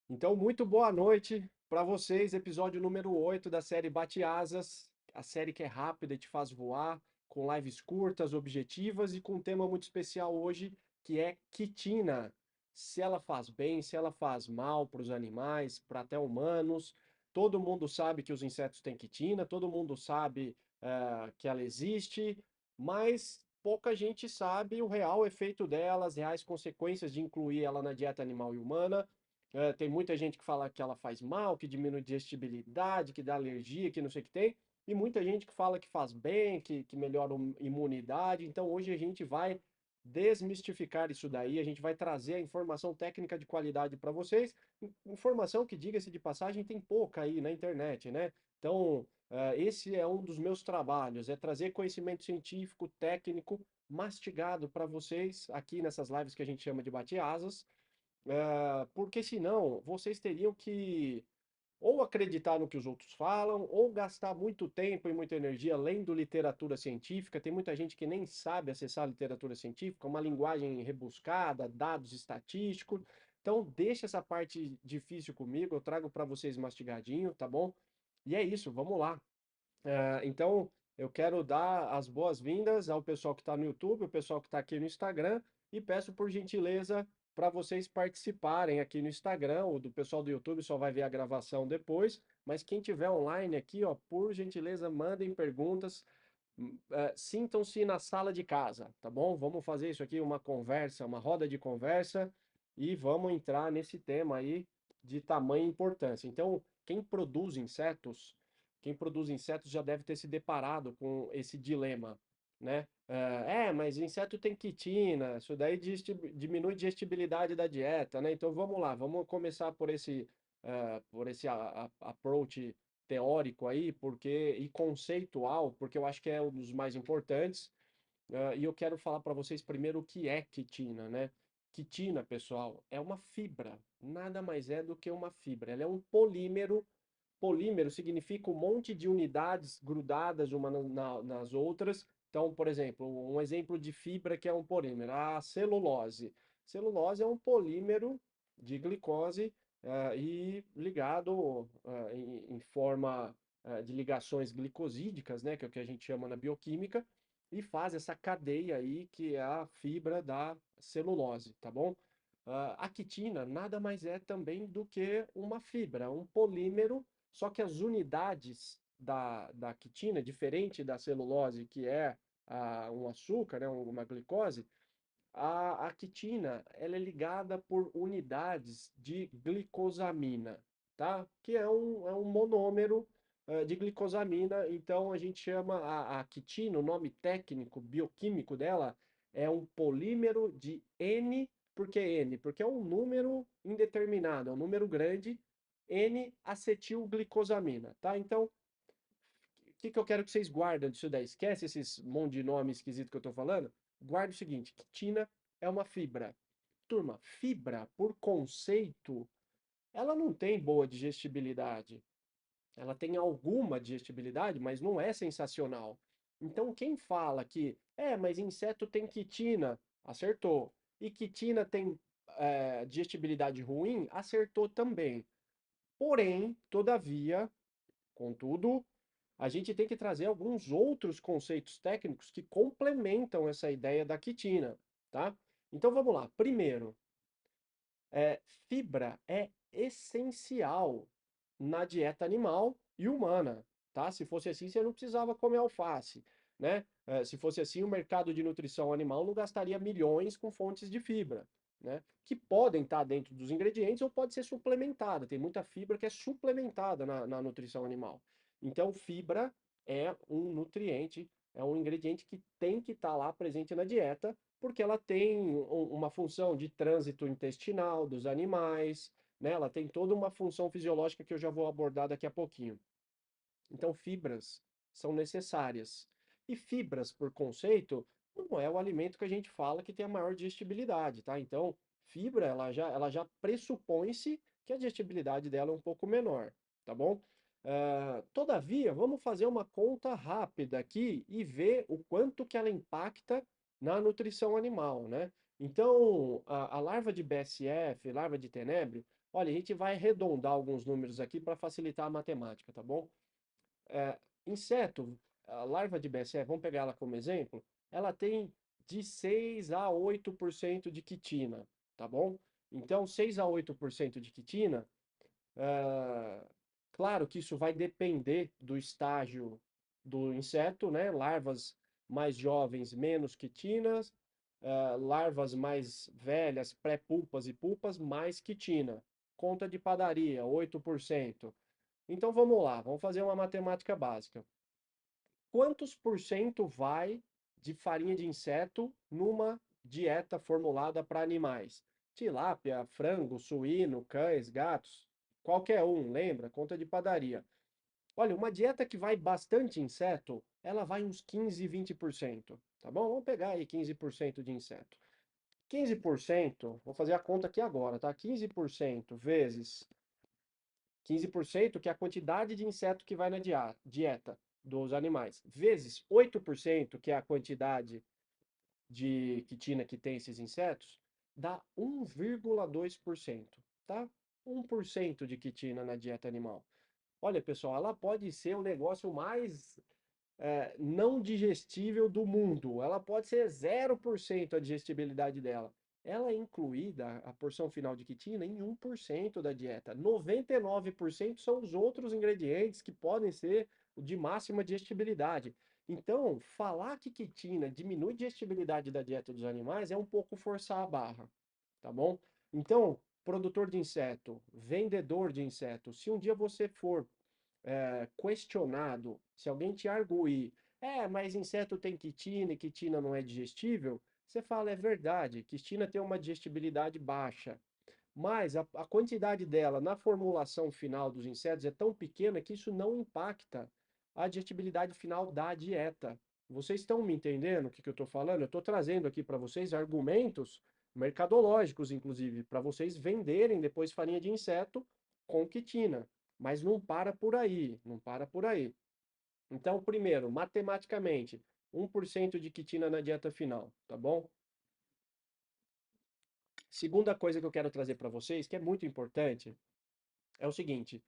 Então, muito boa noite para vocês. Episódio número 8 da série Bate Asas, a série que é rápida e te faz voar, com lives curtas, objetivas e com um tema muito especial hoje, que é quitina. Se ela faz bem, se ela faz mal para os animais, para até humanos. Todo mundo sabe que os insetos têm quitina, todo mundo sabe que ela existe, mas pouca gente sabe o real efeito dela, as reais consequências de incluir ela na dieta animal e humana. Tem muita gente que fala que ela faz mal, que diminui digestibilidade, que dá alergia, que não sei o que tem. E muita gente que fala que faz bem, que melhora a imunidade. Então hoje a gente vai desmistificar isso daí, a gente vai trazer a informação técnica de qualidade para vocês. Informação que, diga-se de passagem, tem pouca aí na internet, né? Então, esse é um dos meus trabalhos, é trazer conhecimento científico, técnico, mastigado para vocês aqui nessas lives que a gente chama de bate-asas. Porque senão vocês teriam que ou acreditar no que os outros falam, ou gastar muito tempo e muita energia lendo literatura científica. Tem muita gente que nem sabe acessar a literatura científica, uma linguagem rebuscada, dados estatísticos. Então, deixa essa parte difícil comigo, eu trago para vocês mastigadinho, tá bom? E é isso, vamos lá. Então, eu quero dar as boas-vindas ao pessoal que está no YouTube, o pessoal que está aqui no Instagram, e peço por gentileza para vocês participarem aqui no Instagram. O do pessoal do YouTube só vai ver a gravação depois, mas quem tiver online aqui, ó, por gentileza, mandem perguntas. Sintam-se na sala de casa, tá bom? Vamos fazer isso aqui uma conversa, uma roda de conversa, e vamos entrar nesse tema aí de tamanha importância. Então, quem produz insetos já deve ter se deparado com esse dilema, né? Mas inseto tem quitina, isso daí diminui a digestibilidade da dieta, né? Então vamos lá, vamos começar por esse approach teórico aí, e conceitual, porque eu acho que é um dos mais importantes. E eu quero falar para vocês primeiro o que é quitina, né? Quitina, pessoal, é uma fibra, nada mais é do que uma fibra. Ela é um polímero. Polímero significa um monte de unidades grudadas uma nas outras. Então, por exemplo, um exemplo de fibra que é um polímero, a celulose. Celulose é um polímero de glicose e ligado em forma de ligações glicosídicas, né, que é o que a gente chama na bioquímica, e faz essa cadeia aí que é a fibra da celulose, tá bom? A quitina nada mais é também do que uma fibra, um polímero, só que as unidades da quitina, diferente da celulose, que é um açúcar, né, uma glicose, a quitina ela é ligada por unidades de glicosamina, tá? Que é um monômero de glicosamina. Então a gente chama a quitina, o nome técnico, bioquímico dela, é um polímero de N. Por que N? Porque é um número indeterminado, é um número grande, N-acetilglicosamina, tá? Então, que eu quero que vocês guardem disso daí? Esquece esses monte de nome esquisito que eu tô falando. Guarda o seguinte: quitina é uma fibra. Turma, fibra, por conceito, ela não tem boa digestibilidade. Ela tem alguma digestibilidade, mas não é sensacional. Então, quem fala que, mas inseto tem quitina, acertou. E quitina tem digestibilidade ruim, acertou também. Porém, todavia, contudo, a gente tem que trazer alguns outros conceitos técnicos que complementam essa ideia da quitina, tá? Então vamos lá. Primeiro, fibra é essencial na dieta animal e humana, tá? Se fosse assim, você não precisava comer alface, né? Se fosse assim, o mercado de nutrição animal não gastaria milhões com fontes de fibra, né? Que podem estar dentro dos ingredientes ou pode ser suplementada. Tem muita fibra que é suplementada na nutrição animal. Então, fibra é um nutriente, é um ingrediente que tem que estar lá presente na dieta porque ela tem uma função de trânsito intestinal dos animais, né? Ela tem toda uma função fisiológica que eu já vou abordar daqui a pouquinho. Então, fibras são necessárias. E fibras, por conceito, não é o alimento que a gente fala que tem a maior digestibilidade, tá? Então, fibra, ela já pressupõe-se que a digestibilidade dela é um pouco menor, tá bom? Todavia, vamos fazer uma conta rápida aqui e ver o quanto que ela impacta na nutrição animal, né? Então, a larva de BSF, larva de tenebro, olha, a gente vai arredondar alguns números aqui para facilitar a matemática, tá bom? Inseto, a larva de BSF, vamos pegar ela como exemplo, ela tem de 6 a 8% de quitina, tá bom? Então, 6 a 8% de quitina, ah, claro que isso vai depender do estágio do inseto, né? Larvas mais jovens, menos quitinas, larvas mais velhas, pré-pulpas e pulpas, mais quitina. Conta de padaria, 8%. Então vamos lá, vamos fazer uma matemática básica. Quantos por cento vai de farinha de inseto numa dieta formulada para animais? Tilápia, frango, suíno, cães, gatos, qualquer um, lembra? Conta de padaria. Olha, uma dieta que vai bastante inseto, ela vai uns 15, 20%, tá bom? Vamos pegar aí 15% de inseto. 15%, vou fazer a conta aqui agora, tá? 15% vezes 15%, que é a quantidade de inseto que vai na dieta dos animais, vezes 8%, que é a quantidade de quitina que tem esses insetos, dá 1,2%, tá? 1% de quitina na dieta animal. Olha, pessoal, ela pode ser o negócio mais não digestível do mundo. Ela pode ser 0% a digestibilidade dela. Ela é incluída, a porção final de quitina, em 1% da dieta. 99% são os outros ingredientes que podem ser de máxima digestibilidade. Então, falar que quitina diminui a digestibilidade da dieta dos animais é um pouco forçar a barra, tá bom? Então, produtor de inseto, vendedor de inseto, se um dia você for questionado, se alguém te arguir, mas inseto tem quitina e quitina não é digestível, você fala, é verdade, quitina tem uma digestibilidade baixa, mas a quantidade dela na formulação final dos insetos é tão pequena que isso não impacta a digestibilidade final da dieta. Vocês estão me entendendo o que eu estou falando? Eu estou trazendo aqui para vocês argumentos mercadológicos, inclusive, para vocês venderem depois farinha de inseto com quitina. Mas não para por aí, não para por aí. Então, primeiro, matematicamente, 1% de quitina na dieta final, tá bom? Segunda coisa que eu quero trazer para vocês, que é muito importante, é o seguinte: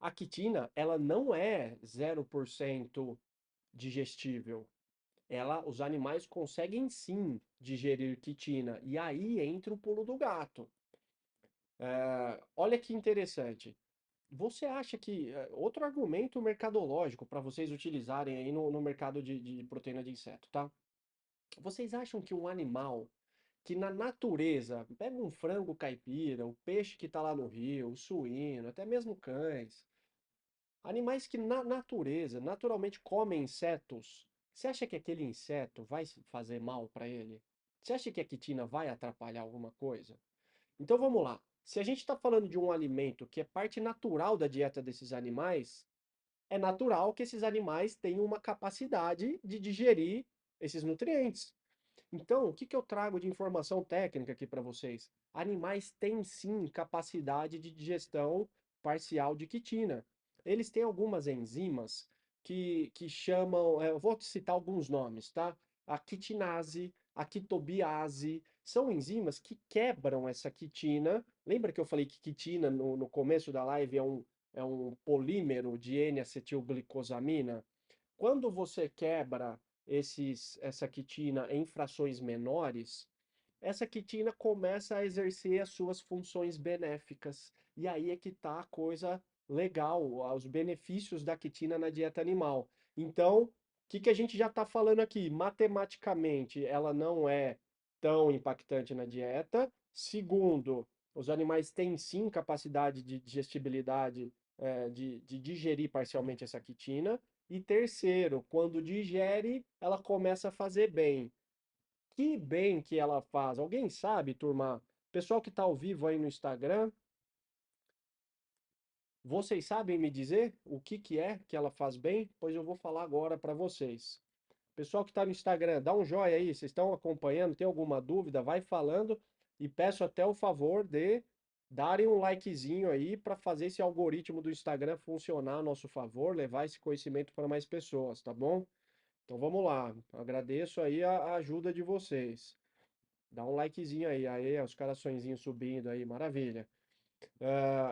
a quitina, ela não é 0% digestível. Os animais conseguem sim digerir quitina, e aí entra o pulo do gato. Olha que interessante. Você acha que, outro argumento mercadológico para vocês utilizarem aí no mercado de proteína de inseto, tá? Vocês acham que um animal que na natureza, pega um frango caipira, o peixe que está lá no rio, o suíno, até mesmo cães, animais que na natureza, naturalmente comem insetos, você acha que aquele inseto vai fazer mal para ele? Você acha que a quitina vai atrapalhar alguma coisa? Então vamos lá. Se a gente está falando de um alimento que é parte natural da dieta desses animais, é natural que esses animais tenham uma capacidade de digerir esses nutrientes. Então, o que que eu trago de informação técnica aqui para vocês? Animais têm sim capacidade de digestão parcial de quitina. Eles têm algumas enzimas que chamam, eu vou citar alguns nomes, tá? A quitinase, a quitobiase, são enzimas que quebram essa quitina. Lembra que eu falei que quitina no começo da live é um polímero de N-acetilglicosamina? Quando você quebra essa quitina em frações menores, essa quitina começa a exercer as suas funções benéficas. E aí é que está a coisa legal, os benefícios da quitina na dieta animal. Então, o que que a gente já está falando aqui? Matematicamente, ela não é tão impactante na dieta. Segundo, os animais têm sim capacidade de digestibilidade, de digerir parcialmente essa quitina. E terceiro, quando digere, ela começa a fazer bem. Que bem que ela faz. Alguém sabe, turma? Pessoal que está ao vivo aí no Instagram, vocês sabem me dizer o que que é que ela faz bem? Pois eu vou falar agora para vocês. Pessoal que está no Instagram, dá um joinha aí. Vocês estão acompanhando? Tem alguma dúvida? Vai falando e peço até o favor de darem um likezinho aí para fazer esse algoritmo do Instagram funcionar a nosso favor, levar esse conhecimento para mais pessoas, tá bom? Então vamos lá. Agradeço aí a ajuda de vocês. Dá um likezinho aí, aí, os coraçõezinhos subindo aí, maravilha.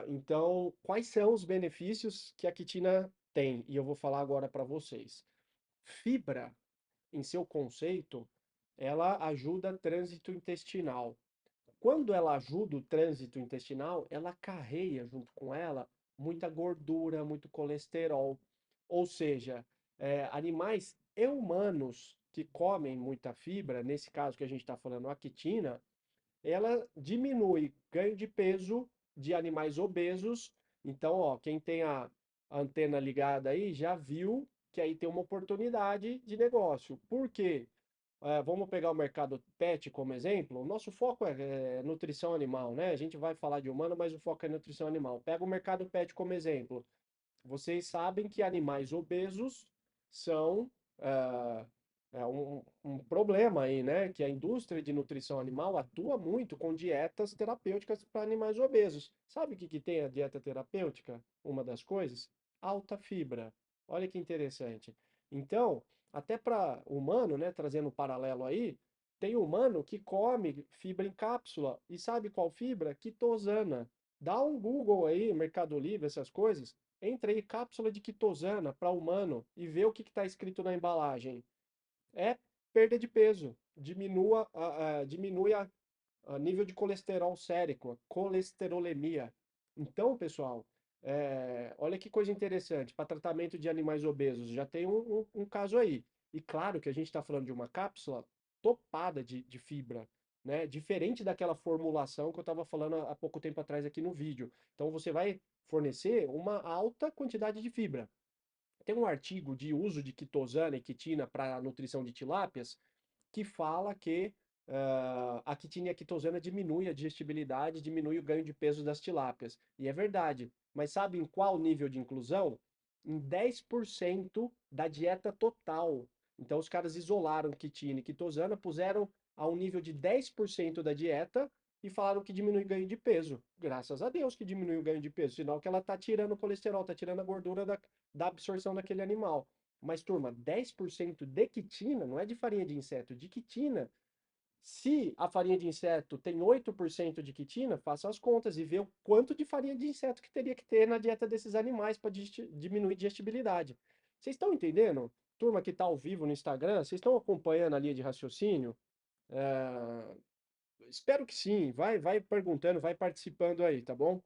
Então, quais são os benefícios que a quitina tem? E eu vou falar agora para vocês. Fibra, em seu conceito, ela ajuda trânsito intestinal. Quando ela ajuda o trânsito intestinal, ela carrega junto com ela muita gordura, muito colesterol. Ou seja, animais e humanos que comem muita fibra, nesse caso que a gente está falando, a quitina, ela diminui ganho de peso de animais obesos. Então, ó, quem tem a antena ligada aí já viu que aí tem uma oportunidade de negócio. Por quê? Vamos pegar o mercado pet como exemplo. O nosso foco é nutrição animal, né? A gente vai falar de humano, mas o foco é nutrição animal. Pega o mercado pet como exemplo. Vocês sabem que animais obesos são ah, um problema aí, né? Que a indústria de nutrição animal atua muito com dietas terapêuticas para animais obesos. Sabe o que que tem a dieta terapêutica? Uma das coisas? Alta fibra. Olha que interessante. Então, até para humano, né? Trazendo um paralelo aí, tem humano que come fibra em cápsula. E sabe qual fibra? Quitosana. Dá um Google aí, Mercado Livre, essas coisas. Entra aí, cápsula de quitosana para humano e vê o que está escrito na embalagem. É perda de peso, diminui a nível de colesterol sérico, a colesterolemia. Então, pessoal, olha que coisa interessante, para tratamento de animais obesos, já tem um caso aí. E claro que a gente está falando de uma cápsula topada de fibra, né? Diferente daquela formulação que eu estava falando há pouco tempo atrás aqui no vídeo. Então, você vai fornecer uma alta quantidade de fibra. Tem um artigo de uso de quitosana e quitina para a nutrição de tilápias que fala que a quitina e a quitosana diminui a digestibilidade, diminui o ganho de peso das tilápias. E é verdade. Mas sabe em qual nível de inclusão? Em 10% da dieta total. Então os caras isolaram quitina e quitosana, puseram a um nível de 10% da dieta e falaram que diminui o ganho de peso. Graças a Deus que diminui o ganho de peso, sinal que ela está tirando o colesterol, está tirando a gordura da absorção daquele animal. Mas, turma, 10% de quitina, não é de farinha de inseto, de quitina. Se a farinha de inseto tem 8% de quitina, faça as contas e vê o quanto de farinha de inseto que teria que ter na dieta desses animais para diminuir a digestibilidade. Vocês estão entendendo? Turma que está ao vivo no Instagram, vocês estão acompanhando a linha de raciocínio? É, Espero que sim. Vai perguntando, vai participando aí, tá bom?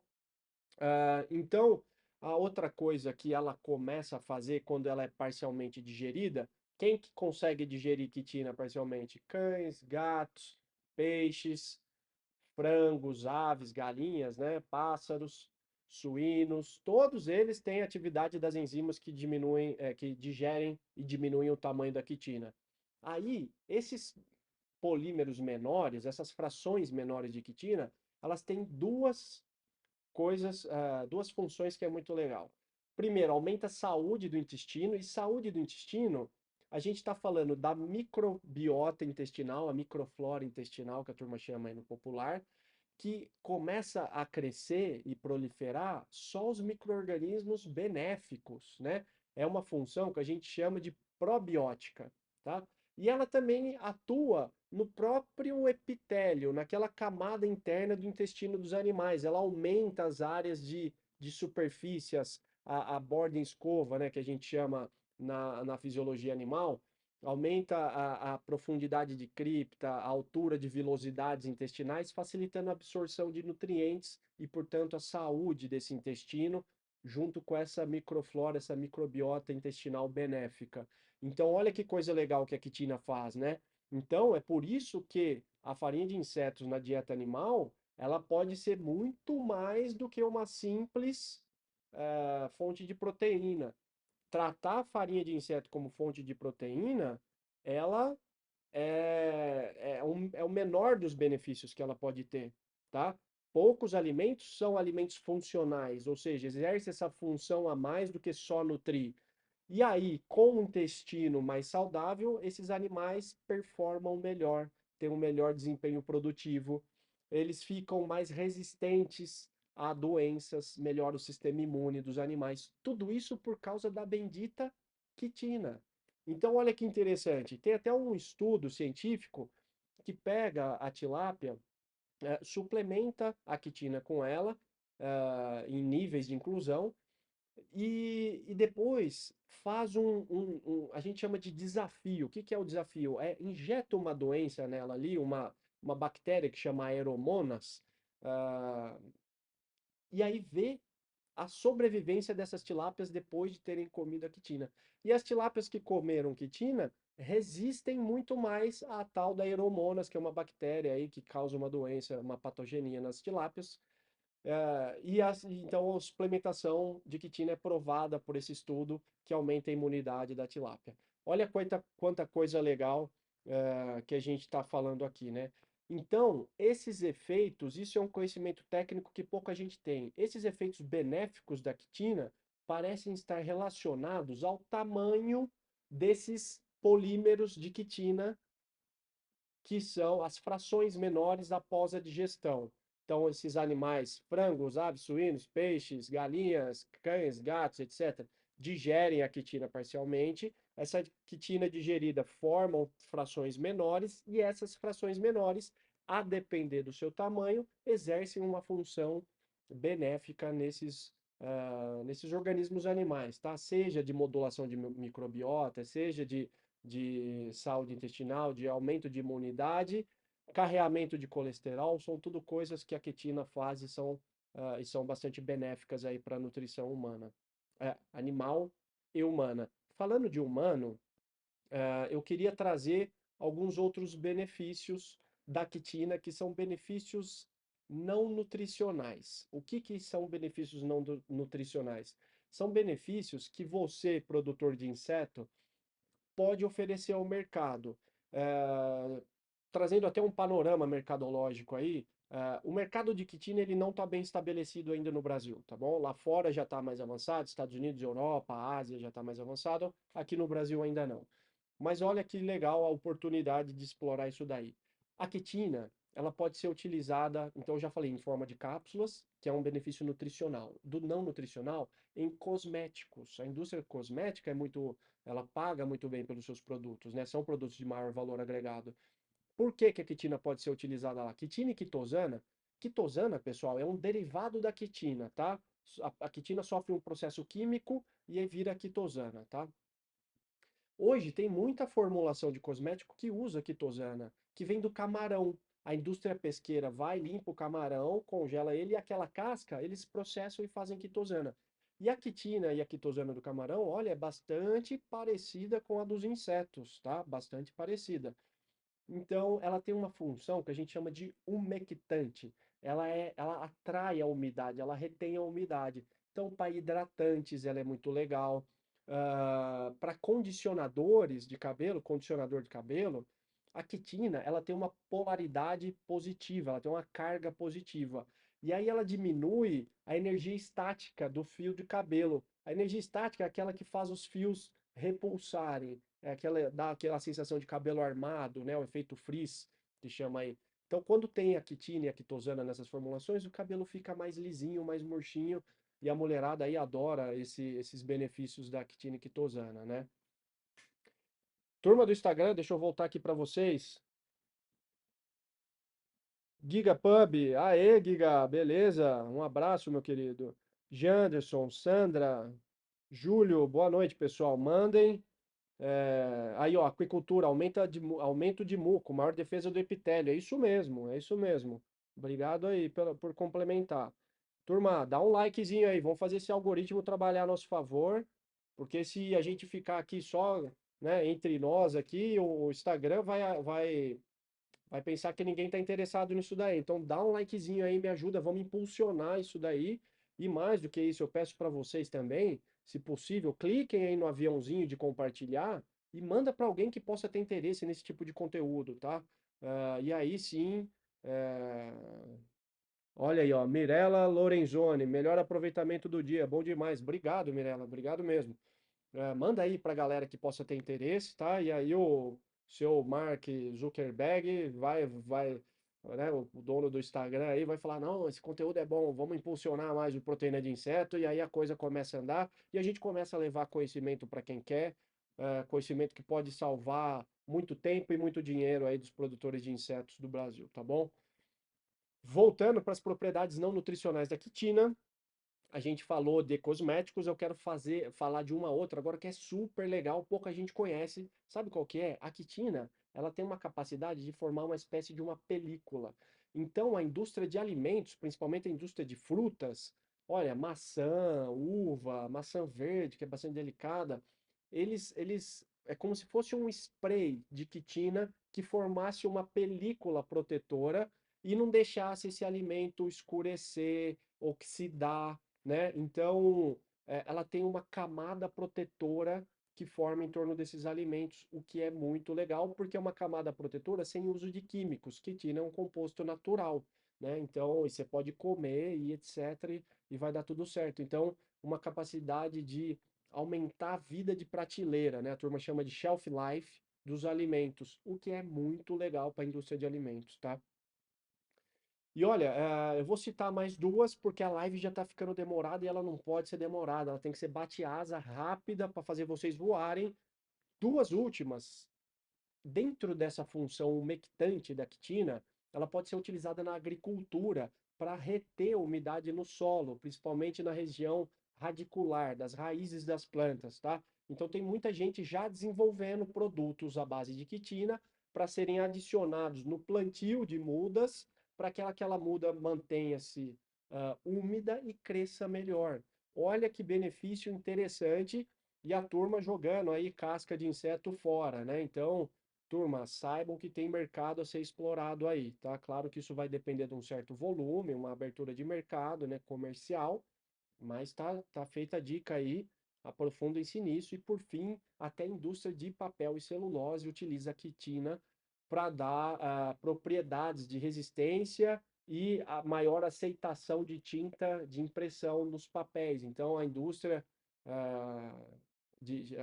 Então, a outra coisa que ela começa a fazer quando ela é parcialmente digerida, quem que consegue digerir quitina parcialmente? Cães, gatos, peixes, frangos, aves, galinhas, né? Pássaros, suínos, todos eles têm atividade das enzimas que diminuem, que digerem e diminuem o tamanho da quitina. Aí, esses polímeros menores, essas frações menores de quitina, elas têm duas funções que é muito legal. Primeiro, aumenta a saúde do intestino, e saúde do intestino, a gente está falando da microbiota intestinal, a microflora intestinal, que a turma chama aí no popular, que começa a crescer e proliferar só os micro-organismos benéficos, né? É uma função que a gente chama de probiótica, tá? E ela também atua no próprio epitélio, naquela camada interna do intestino dos animais. Ela aumenta as áreas de superfícies, a borda em escova, né, que a gente chama na fisiologia animal, aumenta a profundidade de cripta, a altura de vilosidades intestinais, facilitando a absorção de nutrientes e, portanto, a saúde desse intestino, junto com essa microflora, essa microbiota intestinal benéfica. Então, olha que coisa legal que a quitina faz, né? Então, é por isso que a farinha de insetos na dieta animal, ela pode ser muito mais do que uma simples fonte de proteína. Tratar a farinha de inseto como fonte de proteína, ela é o menor dos benefícios que ela pode ter, tá? Poucos alimentos são alimentos funcionais, ou seja, exerce essa função a mais do que só nutrir. E aí, com o intestino mais saudável, esses animais performam melhor, têm um melhor desempenho produtivo, eles ficam mais resistentes a doenças, melhora o sistema imune dos animais. Tudo isso por causa da bendita quitina. Então, olha que interessante, tem até um estudo científico que pega a tilápia, suplementa a quitina com ela, em níveis de inclusão, e depois faz a gente chama de desafio. O que que é o desafio? Injeta uma doença nela ali, uma bactéria que chama Aeromonas, ah, e aí vê a sobrevivência dessas tilápias depois de terem comido a quitina. E as tilápias que comeram quitina resistem muito mais à tal da Aeromonas, que é uma bactéria aí que causa uma doença, uma patogenia nas tilápias. Então, a suplementação de quitina é provada por esse estudo que aumenta a imunidade da tilápia. Olha quanta coisa legal que a gente está falando aqui, né? Então, esses efeitos, isso é um conhecimento técnico que pouca gente tem. Esses efeitos benéficos da quitina parecem estar relacionados ao tamanho desses polímeros de quitina, que são as frações menores após a digestão. Então, esses animais, frangos, aves, suínos, peixes, galinhas, cães, gatos, etc., digerem a quitina parcialmente. Essa quitina digerida forma frações menores, e essas frações menores, a depender do seu tamanho, exercem uma função benéfica nesses organismos animais, tá? Seja de modulação de microbiota, seja de saúde intestinal, de aumento de imunidade, carreamento de colesterol, são tudo coisas que a quitina faz e são bastante benéficas aí para a nutrição humana, animal e humana. Falando de humano, eu queria trazer alguns outros benefícios da quitina, que são benefícios não nutricionais. O que que são benefícios não nutricionais? São benefícios que você, produtor de inseto, pode oferecer ao mercado. Eh, Trazendo até um panorama mercadológico aí, o mercado de quitina ele não está bem estabelecido ainda no Brasil, tá bom? Lá fora já está mais avançado, Estados Unidos, Europa, Ásia já está mais avançado, aqui no Brasil ainda não. Mas olha que legal a oportunidade de explorar isso daí. A quitina, ela pode ser utilizada, então eu já falei, em forma de cápsulas, que é um benefício nutricional. Do não nutricional, em cosméticos. A indústria cosmética ela paga muito bem pelos seus produtos, né? São produtos de maior valor agregado. Por que que a quitina pode ser utilizada lá? Quitina e quitosana, pessoal, é um derivado da quitina, tá? A quitina sofre um processo químico e aí vira quitosana, tá? Hoje tem muita formulação de cosmético que usa quitosana, que vem do camarão. A indústria pesqueira vai, limpa o camarão, congela ele e aquela casca eles processam e fazem quitosana. E a quitina e a quitosana do camarão, olha, é bastante parecida com a dos insetos, tá? Bastante parecida. Então, ela tem uma função que a gente chama de umectante. Ela atrai a umidade, ela retém a umidade. Então, para hidratantes, ela é muito legal. Para condicionadores de cabelo, condicionador de cabelo, a quitina, ela tem uma polaridade positiva, ela tem uma carga positiva. E aí ela diminui a energia estática do fio de cabelo. A energia estática é aquela que faz os fios repulsarem, dá aquela sensação de cabelo armado, né? O efeito frizz, que chama aí. Então, quando tem a quitina e a quitosana nessas formulações, o cabelo fica mais lisinho, mais murchinho, e a mulherada aí adora esses benefícios da quitina e quitosana, né? Turma do Instagram, deixa eu voltar aqui para vocês. Giga Pub, aê, Giga, beleza? Um abraço, meu querido. Janderson, Sandra, Júlio, boa noite, pessoal. Mandem. Aí, ó, aquicultura, aumento de muco, maior defesa do epitélio. É isso mesmo, é isso mesmo. Obrigado aí por complementar. Turma, dá um likezinho aí, vamos fazer esse algoritmo trabalhar a nosso favor, porque se a gente ficar aqui só, né, entre nós aqui, o Instagram vai pensar que ninguém está interessado nisso daí. Então dá um likezinho aí, me ajuda, vamos impulsionar isso daí. E mais do que isso, eu peço para vocês também, se possível, cliquem aí no aviãozinho de compartilhar e manda para alguém que possa ter interesse nesse tipo de conteúdo, tá? E aí sim, eh, olha aí, ó, Mirella Lorenzoni, melhor aproveitamento do dia, bom demais. Obrigado, Mirella, obrigado mesmo. Manda aí pra galera que possa ter interesse, tá? E aí o seu Mark Zuckerberg né, o dono do Instagram aí vai falar, não, esse conteúdo é bom, vamos impulsionar mais o proteína de inseto, e aí a coisa começa a andar, e a gente começa a levar conhecimento para quem quer, conhecimento que pode salvar muito tempo e muito dinheiro aí dos produtores de insetos do Brasil, tá bom? Voltando para as propriedades não nutricionais da quitina, a gente falou de cosméticos, eu quero falar de uma outra agora que é super legal, pouca gente conhece. Sabe qual que é? A quitina, ela tem uma capacidade de formar uma espécie de uma película. Então, a indústria de alimentos, principalmente a indústria de frutas, olha, maçã, uva, maçã verde, que é bastante delicada, é como se fosse um spray de quitina que formasse uma película protetora e não deixasse esse alimento escurecer, oxidar, né? Então, ela tem uma camada protetora que forma em torno desses alimentos, o que é muito legal, porque é uma camada protetora sem uso de químicos. Quitina é um composto natural, né? Então, você pode comer e etc. E vai dar tudo certo. Então, uma capacidade de aumentar a vida de prateleira, né? A turma chama de shelf life dos alimentos, o que é muito legal para a indústria de alimentos, tá? E olha, eu vou citar mais duas, porque a live já tá ficando demorada e ela não pode ser demorada. Ela tem que ser bate-asa rápida para fazer vocês voarem. Duas últimas, dentro dessa função umectante da quitina, ela pode ser utilizada na agricultura para reter a umidade no solo, principalmente na região radicular, das raízes das plantas, tá? Então tem muita gente já desenvolvendo produtos à base de quitina para serem adicionados no plantio de mudas, para que aquela muda mantenha-se úmida e cresça melhor. Olha que benefício interessante e a turma jogando aí casca de inseto fora, né? Então, turma, saibam que tem mercado a ser explorado aí, tá? Claro que isso vai depender de um certo volume, uma abertura de mercado, né, comercial, mas tá feita a dica aí, aprofundem-se nisso. E por fim, até a indústria de papel e celulose utiliza a quitina para dar propriedades de resistência e a maior aceitação de tinta de impressão nos papéis. Então, a indústria, ah,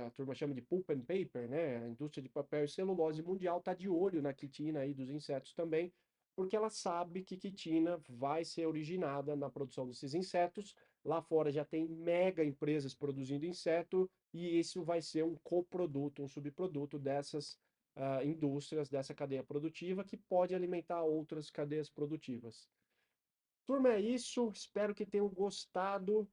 a turma chama de pulp and paper, né? A indústria de papel e celulose mundial está de olho na quitina aí dos insetos também, porque ela sabe que quitina vai ser originada na produção desses insetos. Lá fora já tem mega empresas produzindo inseto e isso vai ser um coproduto, um subproduto dessas indústrias, dessa cadeia produtiva que pode alimentar outras cadeias produtivas. Turma, é isso. Espero que tenham gostado.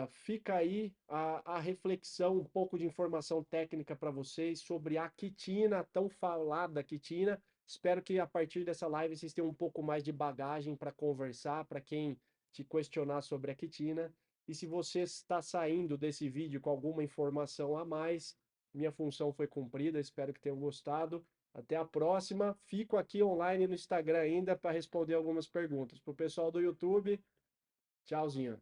Fica aí a reflexão, um pouco de informação técnica para vocês sobre a quitina, a tão falada quitina. Espero que a partir dessa live vocês tenham um pouco mais de bagagem para conversar, para quem te questionar sobre a quitina. E se você está saindo desse vídeo com alguma informação a mais, minha função foi cumprida. Espero que tenham gostado. Até a próxima. Fico aqui online no Instagram ainda para responder algumas perguntas. Para o pessoal do YouTube, tchauzinho.